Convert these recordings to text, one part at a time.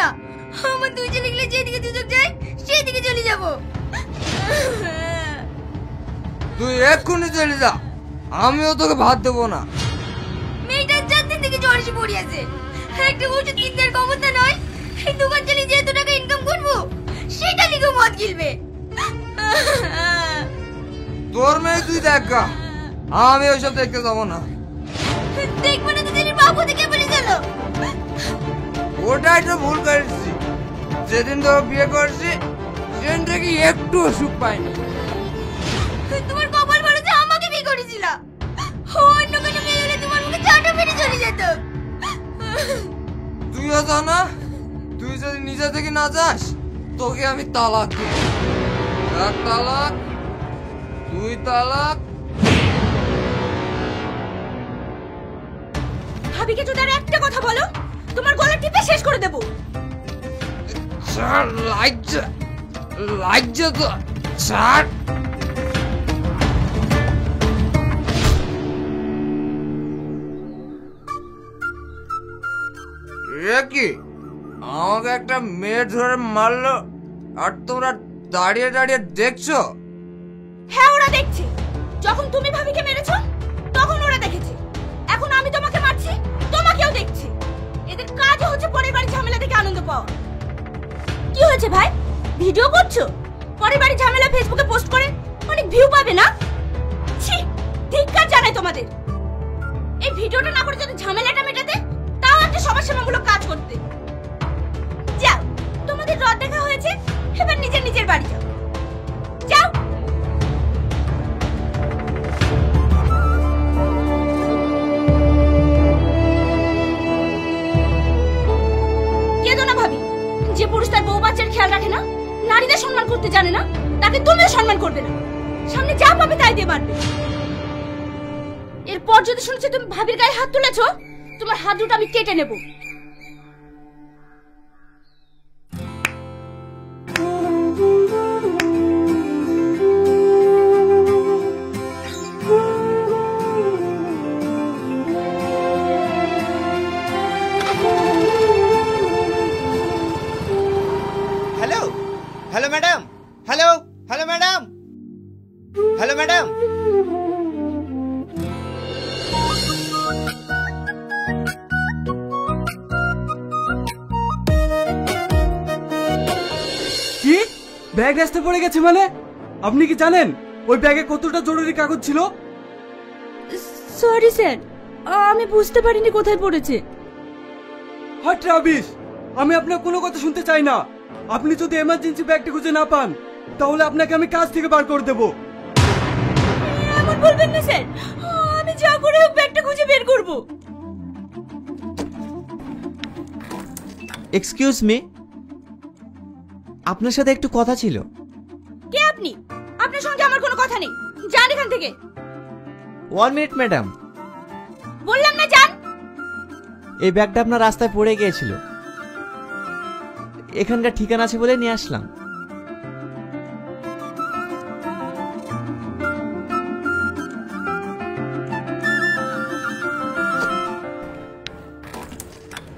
না, আমার দুই ছেলে গেলে যেদিকে দুজন যায় সেদিকে চলে যাব। তুই এক্ষুনি চলে যা, আমিও তোকে ভাত দেবো না। মেয়েটার 4 দিন থেকে জ্বর এসে পড়ে আছে, একটা ওষুধ কিনতে আর ক্ষমতা নয়। এই দোকান চালিয়ে যে এত টাকা ইনকাম করবো সেটা লিখে মদ গিলবে। তোর মেয়ে তুই দেখ গা, আমি ওইসব দেখতে যাবো না। দেখবো না তো দিনের বাবু থেকে বলে গেল। ওটাই তো ভুল করেছি, যেদিন তো বিয়ে করছি সেদিন থেকে একটু সুখ পাইনি। তোমার কপাল ভালো যে আমাকে বিয়ে করেছিল, অন্য কোনো মেয়ে হলে তোমার মুখে চাটা মেরে চলে যেত। তুইও জানা, তুই যদি নিজে থেকে না যাস তোকে আমি তালাক দিব। এক তালাক, 2 তালাক। ভাবিকে যদি আর একটা কথা বলো তোমার গলা টিপে শেষ করে দেব। ছাড়, লাজ্জা তো ছাড়। কি আমাকে একটা মেয়ে ধরে মারলো আর তোমরা দাঁড়িয়ে দাঁড়িয়ে দেখছো? হ্যাঁ, ওরা দেখছে। যখন তুমি ভাবিকে মেরেছো তখন ওরা দেখেছে, এখন আমি তোমাকে মারছি, তোমাকেও দেখছি। এদের কাজ হচ্ছে পরের বাড়ি ঝামেলা দেখে আনন্দ পাওয়া। কি হয়েছে ভাই, ভিডিও করছো? পরের বাড়ি ঝামেলা ফেসবুকে পোস্ট করে অনেক ভিউ পাবে না? ছি, ধিক্কার জানাই তোমাদের। এই ভিডিওটা না করে যদি ঝামেলাটা মেটাতে, তাও একটা সমাজসেবামূলক কাজ করতে। যাও, তোমাদের রদ দেখা হয়েছে, এবার নিজের নিজের বাড়ি যাও। যাও। কেঁদো না ভাবি, যে পুরুষ তার বউ বাচ্চার খেয়াল রাখে না, নারীদের সম্মান করতে জানে না, তাকে তুমিও সম্মান করবে না। সামনে যা পাবে তাই দিয়ে মারবে। এরপর যদি শুনছি তুমি ভাবির গায়ে হাত তুলেছো, তোমার হাত দুটো আমি কেটে নেব। Hello hello madam, hello hello madam, hello madam. কি ব্যাগ রাস্তায় পড়ে গেছে মানে? আপনি কি জানেন ওই ব্যাগে কতটা জরুরি কাগজ ছিল? সরি স্যার, আমি বুঝতে পারিনি কোথায় পড়েছে। হ্যাঁ ট্রাভিস, আমি আপনার কোনো কথা শুনতে চাই না। আপনি যদি এমার্জেন্সি ব্যাগটি খুঁজে না পান তাহলে আপনাকে আমি কাজ থেকে বার করে দেব। এমন বলবেন না স্যার, আমি যা করে হোক ব্যাগটা খুঁজে বের করব। এক্সকিউজ মি, আপনার সাথে একটু কথা ছিল। কে আপনি? আপনার সঙ্গে আমার কোনো কথা নেই, যান এখান থেকে। 1 মিনিট ম্যাডাম, বললাম না যান। এই ব্যাগটা আপনার রাস্তায় পড়ে গিয়েছিল, এখানকার ঠিকানা আছে বলে নিয়ে আসলাম।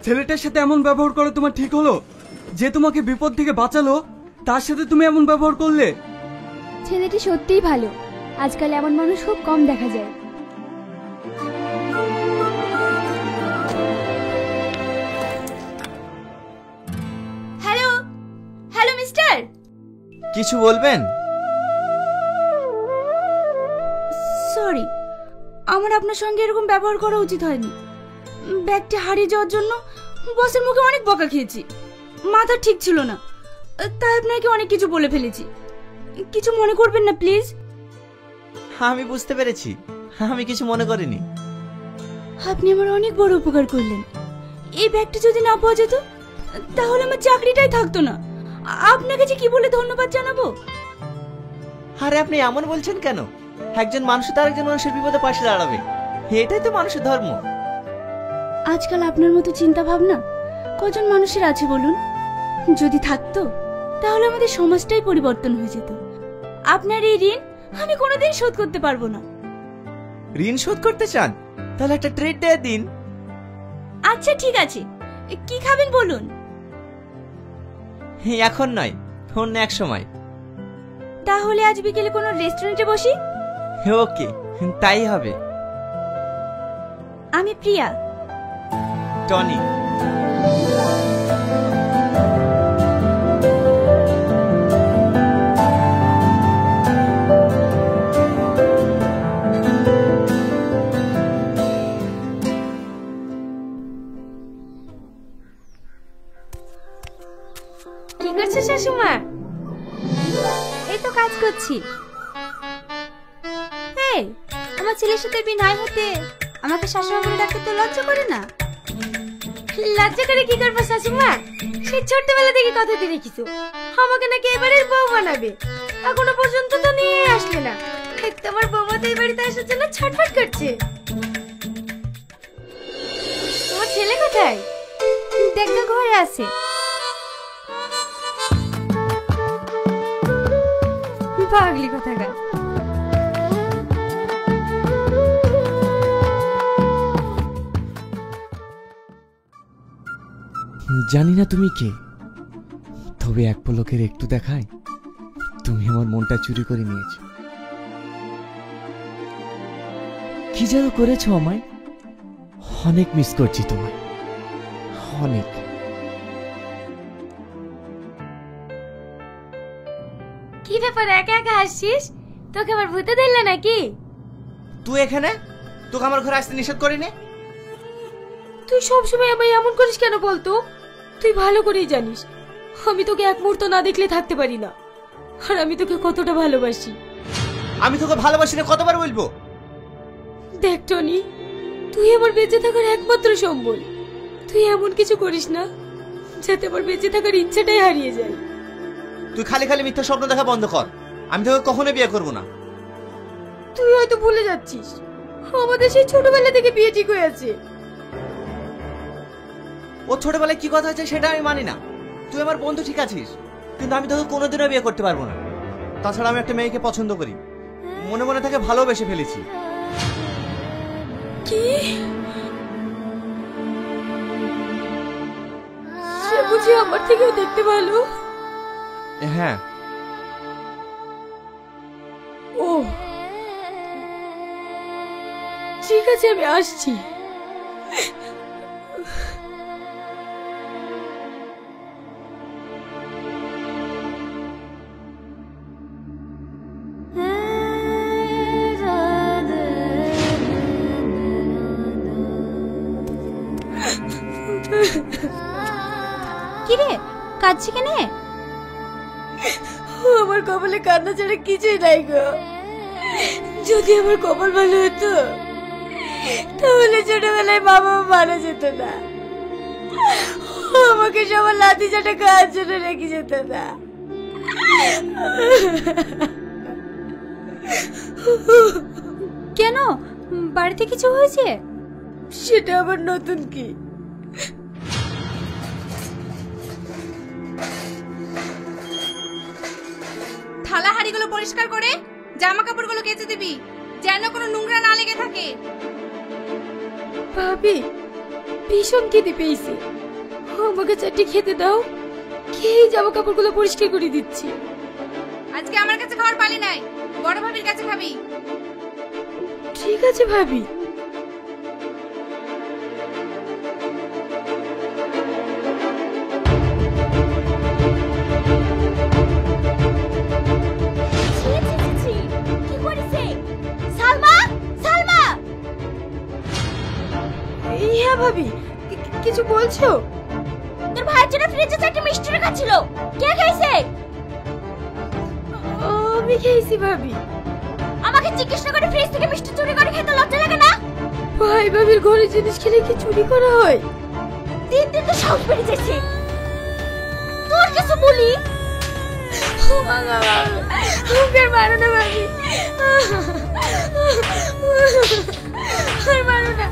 ছেলেটার সাথে এমন ব্যবহার করে তোমার ঠিক হলো? যে তোমাকে বিপদ থেকে বাঁচালো তার সাথে তুমি এমন ব্যবহার করলে? ছেলেটি সত্যিই ভালো, আজকাল এমন মানুষ খুব কম দেখা যায়। হ্যালো হ্যালো মিস্টার, কিছু বলবেন? সরি, আমার আপনার সঙ্গে এরকম ব্যবহার করা উচিত হয়নি। ব্যাগটা হারিয়ে যাওয়ার জন্য বসের মুখে অনেক বকা খেয়েছি, মাথা ঠিক ছিল না, তাই আপনাকে অনেক কিছু বলে ফেলেছি। কিছু মনে করবেন না প্লিজ। আমি বুঝতে পেরেছি, আমি কিছু মনে করিনি। আপনি আমার অনেক বড় উপকার করলেন। এই ব্যাগটা যদি না পাওয়া যেত তাহলে আমার চাকরিটাই থাকতো না। আপনাকে যে কি বলে ধন্যবাদ জানাবো। আরে আপনি এমন বলছেন কেন? একজন মানুষ তার একজন মানুষের বিপদে পাশে দাঁড়াবে, এটাই তো মানুষের ধর্ম। আজকাল আপনার মতো চিন্তা ভাবনা কজন মানুষের আছে বলুন? যদি থাকতো তাহলে আমাদের সমাজটাই পরিবর্তন হয়ে যেত। আপনার এই ঋণ আমি কোনোদিন শোধ করতে পারবো না। ঋণ শোধ করতে চান? তাহলে একটা ট্রিট দিয়ে দিন। আচ্ছা ঠিক আছে, কি খাবেন বলুন? এখন নয়, অন্য এক সময়। তাহলে আজ বিকেলে কোনো রেস্টুরেন্টে বসি? ওকে, তাই হবে। আমি প্রিয়া। টনি। কি করছো শাশুমা? এই তো কাজ করছি। এই, আমার ছেলের সাথে বিয়ে নাই হতে আমাকে শাশুমা বলে ডাকতে তো লজ্জা করে না? লজ্জা করে কি করবো শাশুমা? সেই ছোটবেলা থেকে কথা দিয়ে রেখেছো আমাকে নাকি এবারের বউ বানাবে, এখনো পর্যন্ত তো নিয়ে আসলে না। তোমার বৌমা তো এই বাড়িতে আসার জন্য ছটফট করছে। তোমার ছেলে কোথায়? দেখো ঘরে আছে। পাগলি কোথাকার। জানি না তুমি কে, তবে এক পলকের একটু দেখায় তুমি আমার মনটা চুরি করে নিয়েছো। কি যেন করেছো আমায়, অনেক মিস করছি তোমায়, অনেক। কি ব্যাপার একা একা হাসছিস? তোকে আবার ভূতে ধরলে নাকি? তুই এখানে, তোকে আমার ঘরে আসতে নিষেধ করিনি। তুই সবসময় আমায় এমন করিস কেন বলতো? তুই ভালো করেই জানিস আমি তোকে এক মুহূর্ত না দেখলে থাকতে পারি না, আর আমি তোকে কতটা ভালোবাসি। আমি তোকে ভালোবাসি না কতবার বলবো? দেখ টনি, তুই আমার বেঁচে থাকার একমাত্র সম্বল। তুই এমন কিছু করিস না যাতে আমার বেঁচে থাকার ইচ্ছাটাই হারিয়ে যায়। তুই খালি খালি মিথ্যা স্বপ্ন দেখা বন্ধ কর। আমি তোকে কখনো বিয়ে করবো না। তুই হয়তো ভুলে যাচ্ছিস আমাদের সেই ছোটবেলা থেকে বিয়ে ঠিক হয়ে আছে। ও ছোটবেলায় কি কথা আছে সেটা আমি মানি না। তুই আমার বন্ধু ঠিক আছিস, কিন্তু আমি তোকে কোনোদিনও বিয়ে করতে পারবো না। তাছাড়া আমি একটা মেয়েকে পছন্দ করি, মনে মনে তাকে ভালোবেসে ফেলেছি। কি? সে বুঝি আমার থেকেও দেখতে ভালো? হ্যাঁ। ও ঠিক আছে, আমি আসছি। কিরে কাঁদছি কেনে? আমার কপালে কান্না ছাড়া কিছুই নাই গো। যদি আমার কপাল ভালো হতো তাহলে ছোটবেলায় বাবা মারা যেত না, আমাকে সবার লাঠি চাটা খাওয়ার জন্য রেখে যেত না। কেন, বাড়িতে কিছু হয়েছে? সেটা আবার নতুন কি? থালা হাড়িগুলো পরিষ্কার করে জামা কাপড়গুলো কেচে দিবি, যেন কোনো নোংরা না লেগে থাকে। ভাবি, ভীষণ খিদে পেয়েছে, আমাকে চারটি খেতে দাও, খেয়ে জামা কাপড়গুলো পরিষ্কার করে দিচ্ছি। আজকে আমার কাছে খাওয়ার পালি নাই, বড় ভাবির কাছে খাবি। ঠিক আছে ভাবি। হ্যাঁ ভাবি, কিছু বলছো? তোর ভাইয়ের জন্য ফ্রিজে চারটি মিষ্টি রাখা ছিল, কে খেয়েছে? আমি খেয়েছি ভাবি। আমাকে জিজ্ঞেস না করে ফ্রিজ থেকে মিষ্টি চুরি করে খেতে লজ্জা লাগে না? ভাই ভাবির ঘরে জিনিস খেলে কি চুরি করা হয়? দিন দিন তো সাহস বেড়ে যাচ্ছে। তোর কিছু বলি? ওকে মারো না ভাবি, আর মারো না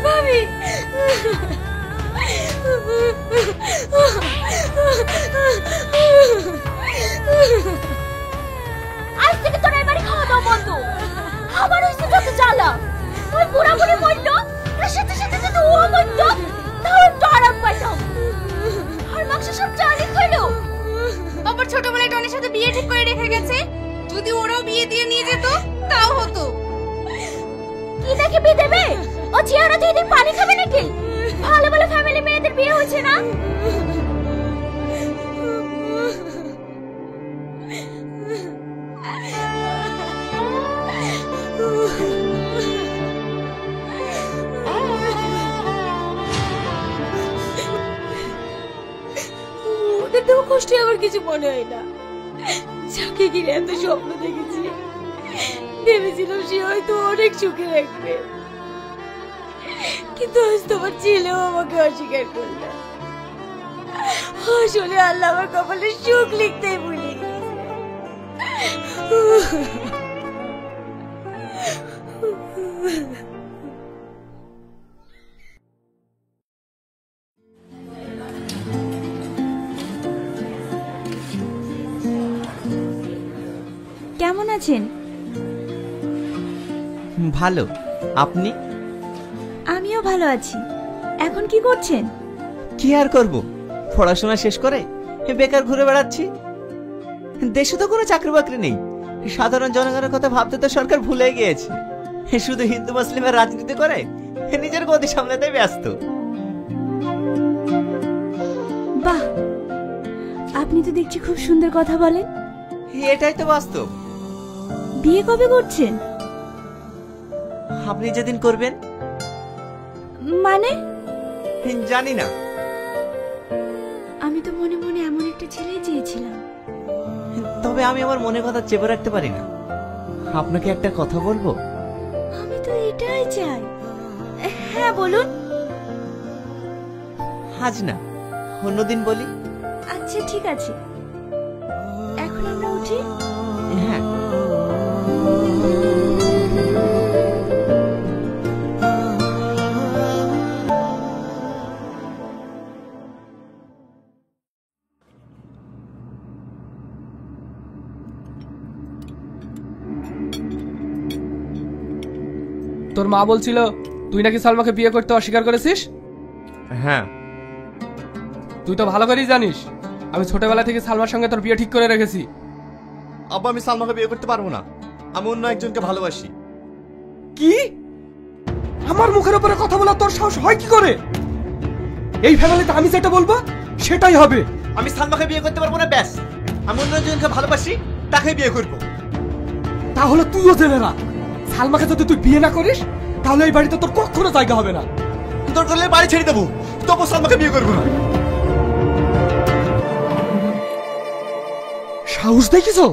ভাবি। আজ থেকে তোর এই বাড়ি খাওয়া দাওয়া বন্ধ। আমার হয়েছে যত জ্বালা। ওই বুড়া বুড়ি মরল, তার সাথে সাথে যদি ও মরত তাহলে একটু আরাম পাইতাম। আর মাংস সব জানি খাইলো, সাথে বিয়ে ঠিক করে রেখে গেছে। যদি ওরাও বিয়ে দিয়ে নিয়ে যেত তাও হতো। কি দেখে বিয়ে দেবে? ও চেহারা দিয়ে দিন পানি খাবে নাকি? ভালো ভালো ফ্যামিলি মেয়েদের বিয়ে হয়েছে না? ওদের তো কষ্টে আমার কিছু মনে হয় না। যাকে ঘিরে এত স্বপ্ন দেখেছি, ভেবেছিলাম সে হয়তো অনেক সুখে রাখবে, কিন্তু আজ তোমার ছেলেও আমাকে অস্বীকার করলো। আসলে আল্লাহ আমার কপালে সুখ লিখতেই ভুলে গেছে। কেমন আছেন? ভালো। আপনি? আমিও ভালো আছি। এখন কি করছেন? কি আর করব, পড়াশোনা শেষ করে বেকার ঘুরে বেড়াচ্ছি। দেশে তো কোনো চাকরি বাকরি নেই। সাধারণ জনগণের কথা ভাবতে তো সরকার ভুলে গিয়েছে। শুধু হিন্দু মুসলিমের রাজনীতি করে নিজের গদি সামলাতে ব্যস্ত। বাহ, আপনি তো দেখছি খুব সুন্দর কথা বলেন। এটাই তো বাস্তব। বিয়ে কবে করছেন? আপনি যেদিন করবেন। মানে? জানি না। আমি তো মনে মনে এমন একটা ছেলেই চেয়েছিলাম। তবে আমি আমার মনের কথা চেপে রাখতে পারি না। আপনাকে একটা কথা বলবো? আমি তো এটাই চাই। হ্যাঁ বলুন। আজ না, অন্যদিন বলি। আচ্ছা ঠিক আছে, এখন আমরা উঠি। হ্যাঁ। তোর মা বলছিল তুই নাকি সালমাকে বিয়ে করতে অস্বীকার করেছিস। হ্যাঁ। তুই তো ভালো করেই জানিস আমি ছোটবেলা থেকে সালমার সঙ্গে তোর বিয়ে ঠিক করে রেখেছি। আব্বা, আমি সালমাকে বিয়ে করতে পারবো না। আমি অন্য একজনকে ভালোবাসি। কি? আমার মুখের উপরে কথা বলা তোর সাহস হয় কি করে? এই ফ্যামিলিতে আমি যেটা বলবো সেটাই হবে। আমি সালমাকে বিয়ে করতে পারবো না, ব্যাস। আমি অন্য একজনকে ভালোবাসি, তাকে বিয়ে করবো। তাহলে তুইও জেনে রাখ, সালমাকে যদি তুই বিয়ে না করিস তাহলে এই বাড়িতে তোর কখনো জায়গা হবে না। তোর করলে বাড়ি ছেড়ে দেবো, তবু সালমাকে বিয়ে করবো না। সাহস দেখিছো?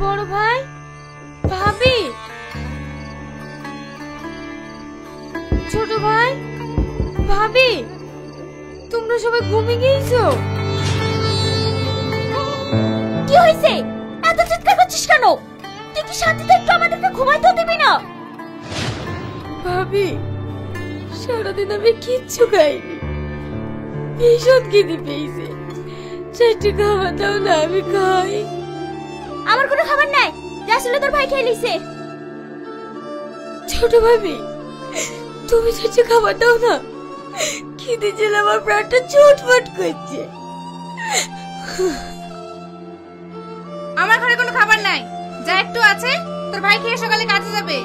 বড় ভাই, ভাবি, ছোট ভাই, ভাবি, তোমরা সবাই ঘুমিয়ে গিয়েছো? কি হয়েছে? এত চিৎকার করছিস কেন? তুই কি শান্তিতে একটু আমাদেরকে ঘুমাইতেও দিবি না? ভাবি, সারাদিন আমি কিচ্ছু খাইনি, ভীষণ খিদে পেয়েছে। চারটে খাবার দাও না, আমি খাই। আমার কোনো খাবার নাই, যা ছিল তোর ভাই খেয়ে লিছে। ছোট ভাবি, তুমি চারটে খাবার দাও না, খিদে ছিল, আমার প্রাণটা ছটফট করছে। আমার ঘরে কোনো খাবার নাই, যা একটু আছে তোর ভাই খেয়ে সকালে কাজে যাবে।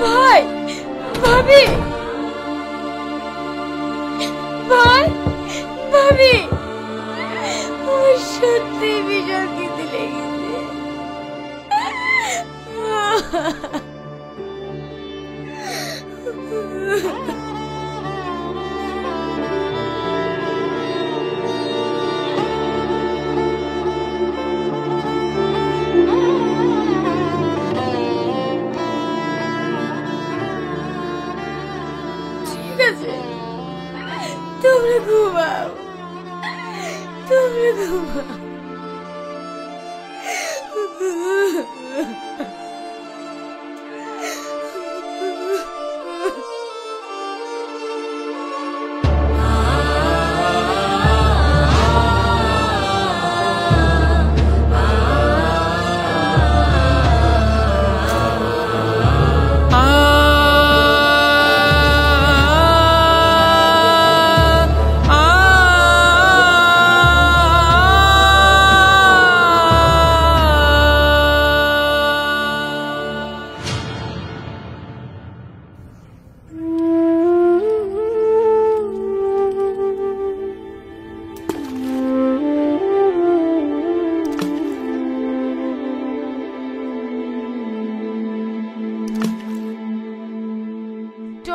ভাই, ভাবি, ভাই, ভাবি, আমার সত্যি ভীষণ খিদে লেগেছে। ঠিক আছে, তোমরা ঘুমাও, তোমরা ঘুমাও।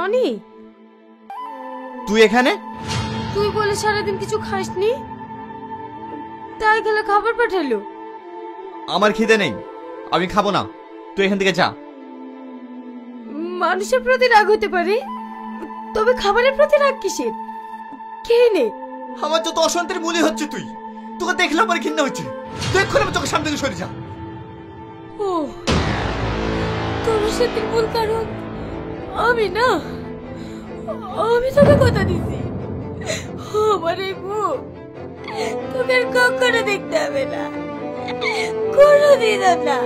টনি, তুই এখানে? তুই বলে সারাদিন কিছু খাসনি, তাই গেলে খাবার পাঠালো। আমার খিদে নেই, আমি খাবো না, তুই এখান থেকে যা। মানুষের প্রতি রাগ হতে পারে, তবে খাবারের প্রতি রাগ কিসের? খেয়ে নে। আমার যত অশান্তির মূলই হচ্ছে তুই। তোকে দেখলে আমার ঘৃণা হচ্ছে। তুই এক্ষুনি আমার চোখের সামনে থেকে সরে যা। ও, তোর সাথে মূল কারণ আমি না। আমি তোকে কথা দিছি, আমার এই মুখ তোকে আর কখনো দেখতে হবে না, কোনোদিনও না।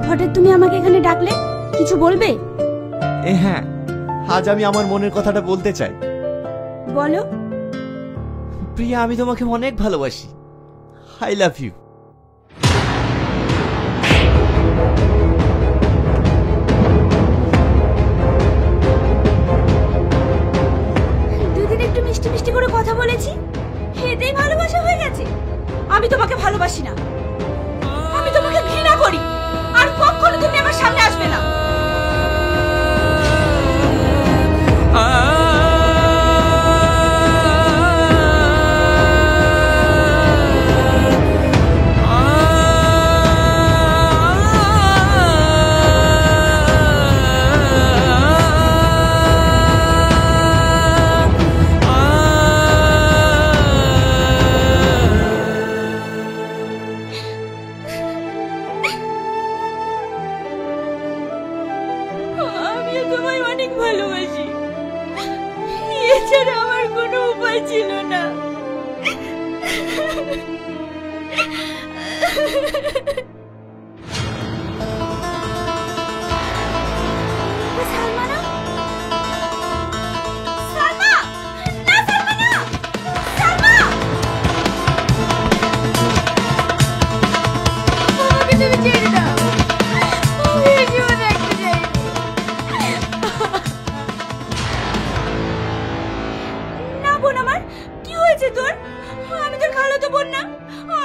হঠাৎ তুমি আমাকে এখানে ডাকলে, কিছু বলবে? হ্যাঁ, আজ আমি আমার মনের কথাটা বলতে চাই। বলো। প্রিয়া, আমি তোমাকে অনেক ভালোবাসি। I love you. দুদিন একটু মিষ্টি মিষ্টি করে কথা বলেছি, এতেই ভালোবাসা হয়ে গেছে? আমি তোমাকে ভালোবাসি না, আমি তোমাকে ঘৃণা করি। আর কখনো তুমি আমার সামনে আসবে না। আমিও তোমায় অনেক ভালোবাসি, এছাড়া আমার কোনো উপায় ছিল না। সালমা না? সালমা! না, সালমা না! সালমা! আমাকে তুমি ছেড়ে দাও, আমি এই জীবনে একটা চাইনি। না বোন আমার, কি হয়েছে তোর? আমি তোর খালাতো বোন না?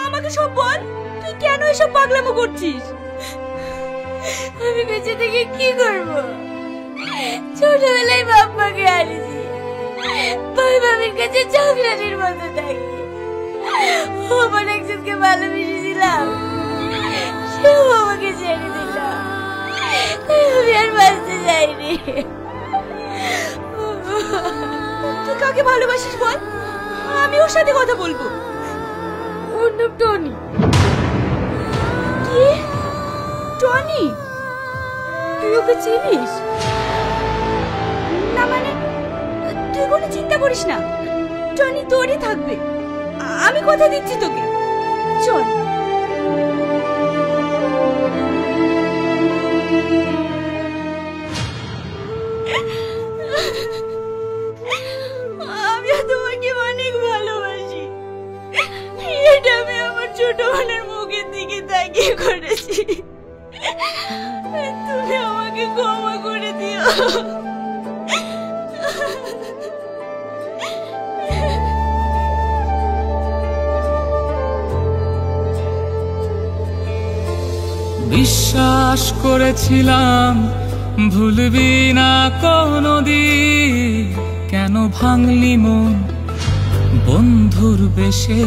আমাকে সব বল, তুই কেন এসব পাগলামো করছিস? আমি বেঁচে থেকে কি করব? ছোটবেলায় বাপ্পাকে হারিয়েছি, ভাই ভাবির কাছে চাকরানির মতো থাকি। আমার একজনকে ভালোবেসেছিলাম, সেও আমাকে ছেড়ে দিল। আমি আর বাঁচতে চাইনি। তুই কাকে ভালোবাসিস বল, আমি ওর সাথে কথা বলবো। ওর নাম টনি। কি? টনি? তুই ওকে চিনিস? না মানে, তুই কোনো চিন্তা করিস না, টনি তোরই থাকবে। আমি কথা দিচ্ছি তোকে, চল। আমি তোমাকে অনেক ভালোবাসি, এটা আমি আমার ছোট বোনের মুখের দিকে তাকিয়ে করেছি। তুমি আমাকে ক্ষমা করে দিও। বিশ্বাস করেছিলাম ভুলবি না কোনদিন, কেন ভাঙলি মন বন্ধুর বেশে?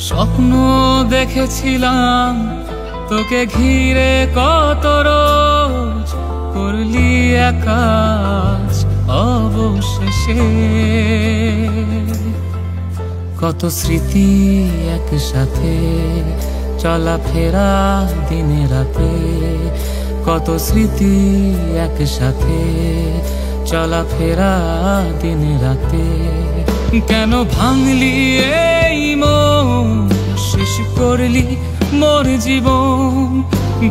স্বপ্ন দেখেছিলাম তোকে ঘিরে কত রোজ, করলি একাজ অবশেষে। কত স্মৃতি একসাথে চলাফেরা দিনে রাতে, কত স্মৃতি একসাথে চলাফেরা দিনে রাতে। কেন ভাঙলি এই মন শেষ করলি মোর জীবন,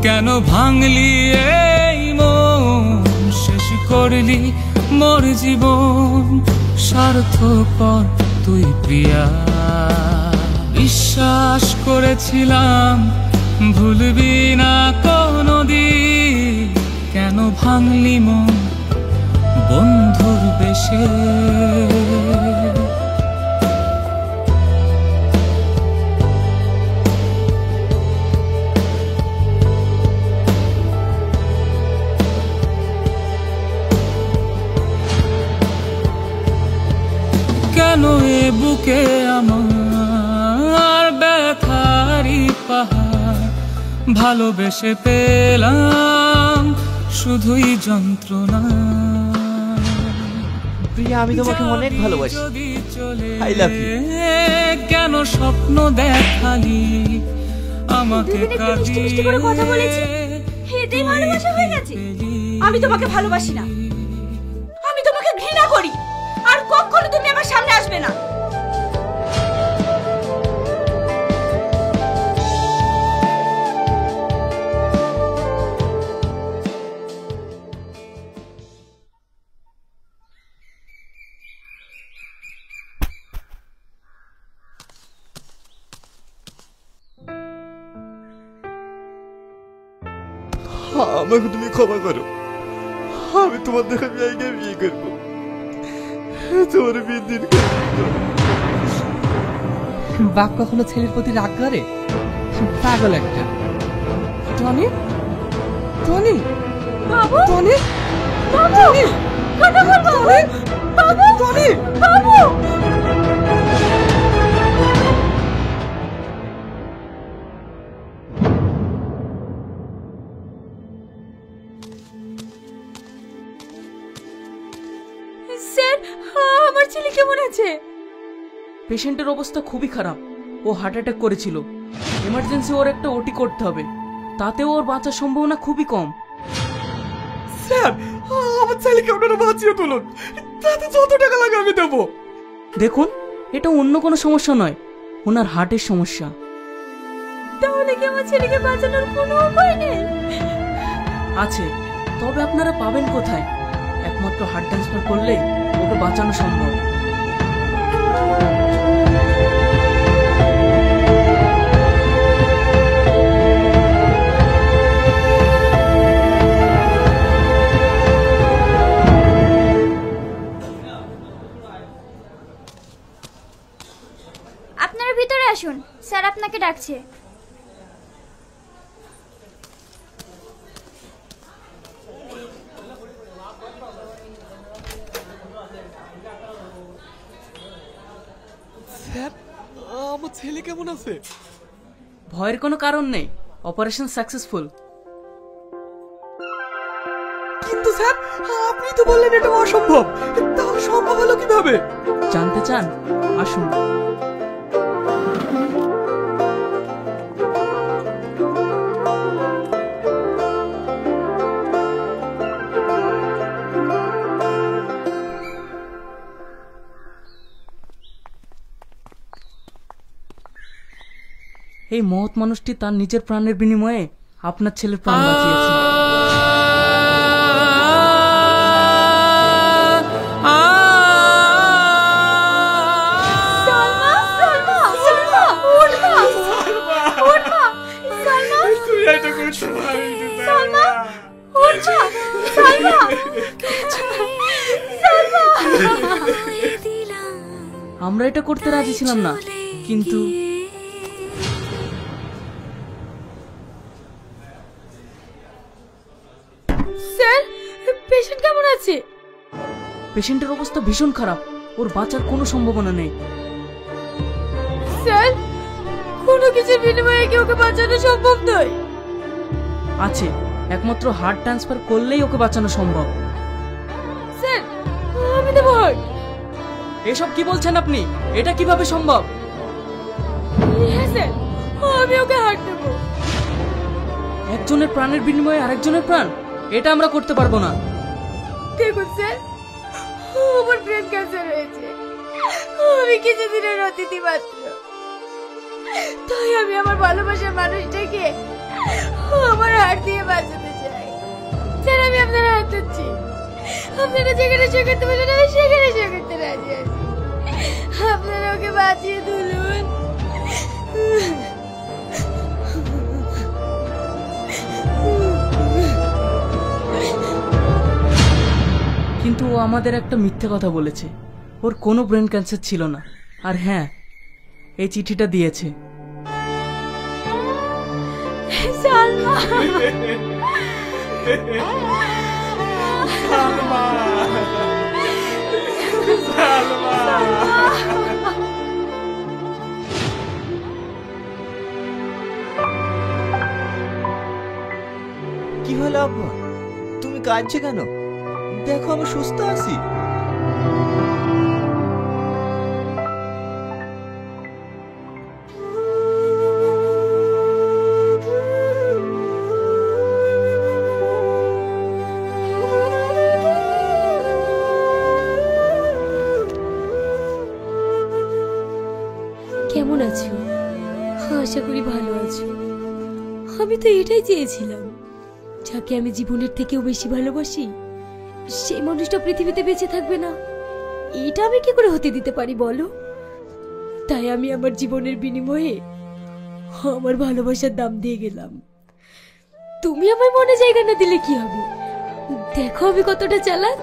কেন ভাঙলি এই মন, শেষ করলি মোর জীবন, স্বার্থপর তুই প্রিয়া। বিশ্বাস করেছিলাম ভুলবি না কোনদিন, কেন ভাঙলি মন বন্ধুর বেশে। কেন এ বুকে আমার ব্যথারি পাহাড়, ভালোবেসে পেলাম শুধুই যন্ত্রণা। প্রিয়া, আমি তোমাকে অনেক ভালোবাসি। I love you. কেন স্বপ্ন দেখালি আমাকে মিষ্টি মিষ্টি করে কথা বলেছি, এতেই ভালোবাসা হয়ে গেছে? আমি তোমাকে ভালোবাসি না, আমি তোমাকে ঘৃণা করি, আর কখনো তুমি আমার সামনে আসবে না। আমাকে তুমি ক্ষমা করো, আমি তোমার দেখা মেয়েকে বিয়ে করবো, তোমার বিয়ের দিন। বাপ কখনো ছেলের প্রতি রাগ করে? পাগল একটা। টনি, টনি, বাবু, টনি, বাবু, কথা বল বাবু, বাবু, টনি, বাবু। স্যার, আমার ছেলে কেমন আছে? পেশেন্টের অবস্থা খুবই খারাপ, ও হার্ট অ্যাটাক করেছিল, এমার্জেন্সি ওর একটা ওটি করতে হবে, তাতেও ওর বাঁচার সম্ভাবনা খুবই কম। স্যার, আমার ছেলেকে আপনারা বাঁচিয়ে তুলুন, তাতে যত টাকা লাগে আমি দেবো। দেখুন, এটা অন্য কোনো সমস্যা নয়, ওনার হার্টের সমস্যা। তাহলে কি আমার ছেলেকে বাঁচানোর কোনো উপায় নেই? আছে, তবে আপনারা পাবেন কোথায়? একমাত্র হার্ট ট্রান্সফার করলেই ওকে বাঁচানো সম্ভব। আপনারা ভিতরে আসুন, স্যার আপনাকে ডাকছে। স্যার, আমার ছেলে কেমন আছে? ভয়ের কোনো কারণ নেই, অপারেশন সাকসেসফুল। কিন্তু স্যার, আপনি তো বললেন এটা অসম্ভব, তাহলে সম্ভব হলো কিভাবে? জানতে চান? আসুন। এই মহৎ মানুষটি তার নিজের প্রাণের বিনিময়ে আপনার ছেলের প্রাণ বাঁচিয়েছে। আমরা এটা করতে রাজি ছিলাম না, কিন্তু স্যার, পেশেন্ট কেমন আছে? পেশেন্টের অবস্থা ভীষণ খারাপ, ওর বাঁচার কোনো সম্ভাবনা নেই। স্যার, কোনো কিছুর বিনিময়ে কি ওকে বাঁচানো সম্ভব নয়? আছে, একমাত্র হার্ট ট্রান্সফার করলেই ওকে বাঁচানো সম্ভব। স্যার, আমি দেবো হার্ট। এসব কি বলছেন আপনি? এটা কিভাবে সম্ভব? হ্যাঁ স্যার, আমি ওকে হার্ট দেবো। একজনের প্রাণের বিনিময়ে আরেকজনের প্রাণ? এটা আমরা করতে পারবো না। দেখুন স্যার, আমার ব্রেন ক্যান্সার হয়েছে, আমি কিছুদিনের অতিথি মাত্র। তাই আমি আমার ভালোবাসার মানুষটাকে আমার হাত দিয়ে বাঁচাতে চাই। স্যার আমি আপনার হাত ধরছি, আপনারা যেখানে সই করতে বলেন আমি সেখানে সই করতে রাজি আছি। আপনারা ওকে বাঁচিয়ে তুলুন। কিন্তু ও আমাদের একটা মিথ্যে কথা বলেছে। ওর কোনো ব্রেন ক্যান্সার ছিল না। আর হ্যাঁ, এই চিঠিটা দিয়েছে। সালমা কি হলো আব্বা, তুমি কাঁদছো কেন? দেখো আমি সুস্থ আছি। কেমন আছো? আশা করি ভালো আছো। আমি তো এটাই চেয়েছিলাম, যাকে আমি জীবনের থেকেও বেশি ভালোবাসি সেই মানুষটা পৃথিবীতে বেঁচে থাকবে না। এটা আমি কি করে হতে দিতে পারি বলো? তাই আমি আমার জীবনের বিনিময়ে আমার ভালোবাসার দাম দিয়ে গেলাম। তুমি আমার মনে জায়গা না দিলে কি হবে? দেখো আমি কতটা চালাক,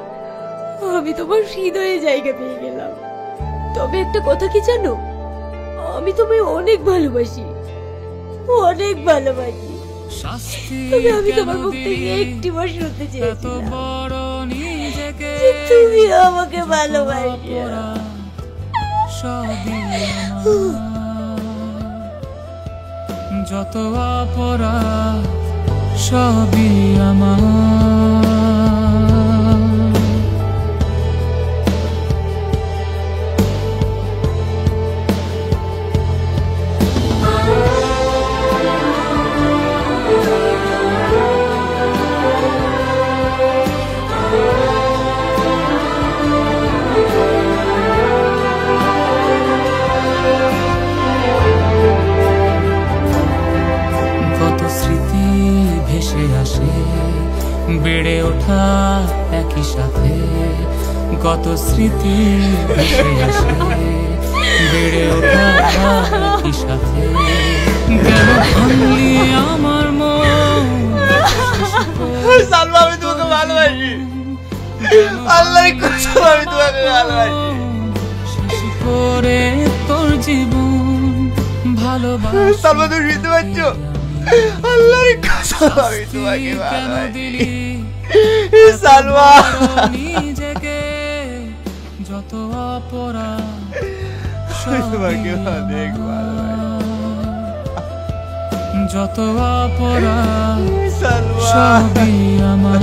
আমি তোমার হৃদয়ে জায়গা পেয়ে গেলাম। তবে একটা কথা কি জানো, আমি তোমায় অনেক ভালোবাসি, অনেক ভালোবাসি। তবে আমি তোমার মুখ থেকে একটি বার শুনতে চেয়েছিলাম যে তুমি আমাকে ভালোবাসো। যত অপরাধ সবই আমার। বেড়ে ওঠা একই সাথে, কত স্মৃতি ভেসে আসে বেড়ে ওঠা একই সাথে। কেন ভাঙলি আমার মন? সালমা আমি তোমাকে ভালোবাসি, আল্লাহর কসম আমি তোমাকে ভালোবাসি। শেষ করে তোর জীবন ভালোবাসা। সালমা তুমি বুঝতে পারছো? আল্লাহর কসম আমি তোমাকে ভালোবাসি সালমা। নিজেকে যত অপরাধ তোমাকে অনেক যত অপরাধ সালমা সবই আমার।